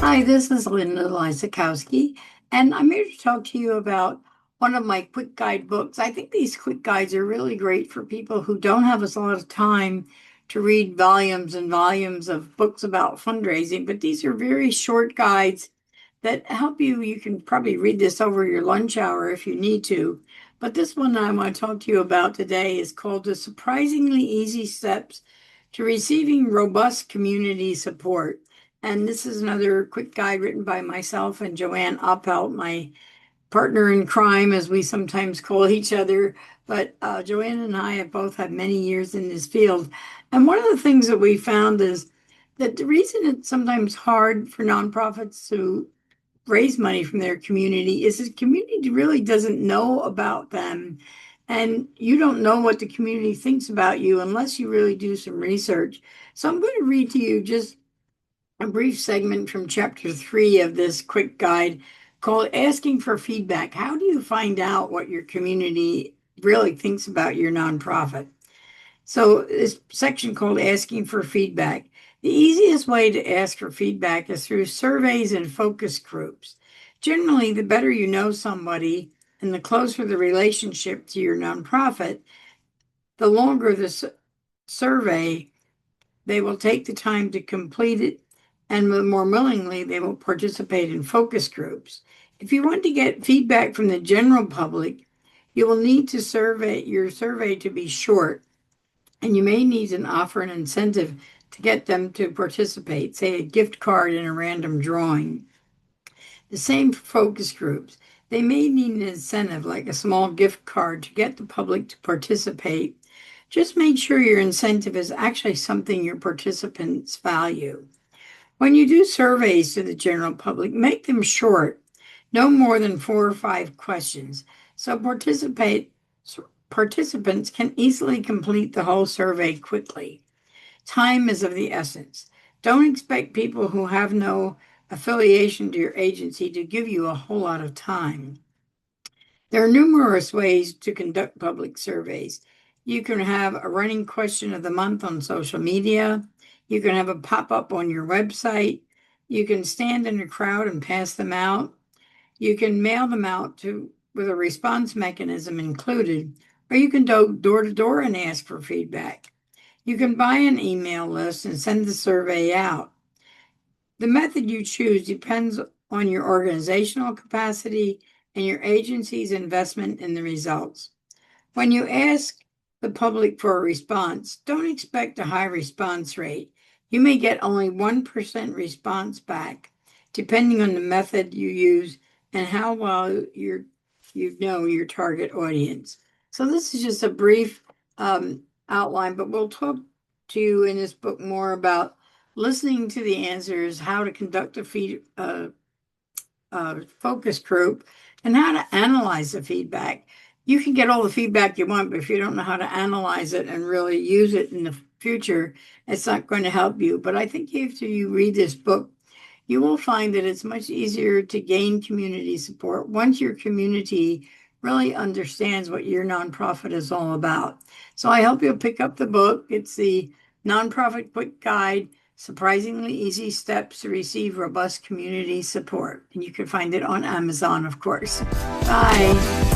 Hi, this is Linda Lysakowski, and I'm here to talk to you about one of my quick guide books. I think these quick guides are really great for people who don't have a lot of time to read volumes and volumes of books about fundraising, but these are very short guides that help you. You can probably read this over your lunch hour if you need to. But this one I want to talk to you about today is called The Surprisingly Easy Steps to Receiving Robust Community Support. And this is another quick guide written by myself and Joanne Oppelt, my partner in crime, as we sometimes call each other. But Joanne and I have both had many years in this field. And one of the things that we found is that the reason it's sometimes hard for nonprofits to raise money from their community is the community really doesn't know about them. And you don't know what the community thinks about you unless you really do some research. So I'm going to read to you just a brief segment from chapter 3 of this quick guide called Asking for Feedback. How do you find out what your community really thinks about your nonprofit? So, this section called Asking for Feedback. The easiest way to ask for feedback is through surveys and focus groups. Generally, the better you know somebody and the closer the relationship to your nonprofit, the longer the survey they will take the time to complete it, and more willingly, they will participate in focus groups. If you want to get feedback from the general public, you will need to survey your survey to be short, and you may need to offer an incentive to get them to participate, say a gift card in a random drawing. The same for focus groups. They may need an incentive like a small gift card to get the public to participate. Just make sure your incentive is actually something your participants value. When you do surveys to the general public, make them short, no more than 4 or 5 questions, so participants can easily complete the whole survey quickly. Time is of the essence. Don't expect people who have no affiliation to your agency to give you a whole lot of time. There are numerous ways to conduct public surveys. You can have a running question of the month on social media. You can have a pop-up on your website. You can stand in a crowd and pass them out. You can mail them out with a response mechanism included, or you can go door to door and ask for feedback. You can buy an email list and send the survey out. The method you choose depends on your organizational capacity and your agency's investment in the results. When you ask the public for a response, don't expect a high response rate. You may get only 1% response back, depending on the method you use and how well you know your target audience. So this is just a brief outline, but we'll talk to you in this book more about listening to the answers, how to conduct a focus group, and how to analyze the feedback. You can get all the feedback you want, but if you don't know how to analyze it and really use it in the future, it's not going to help you. But I think after you read this book, you will find that it's much easier to gain community support once your community really understands what your nonprofit is all about. So I hope you'll pick up the book. It's the Nonprofit Quick Guide, Surprisingly Easy Steps to Receive Robust Community Support. And you can find it on Amazon, of course. Bye.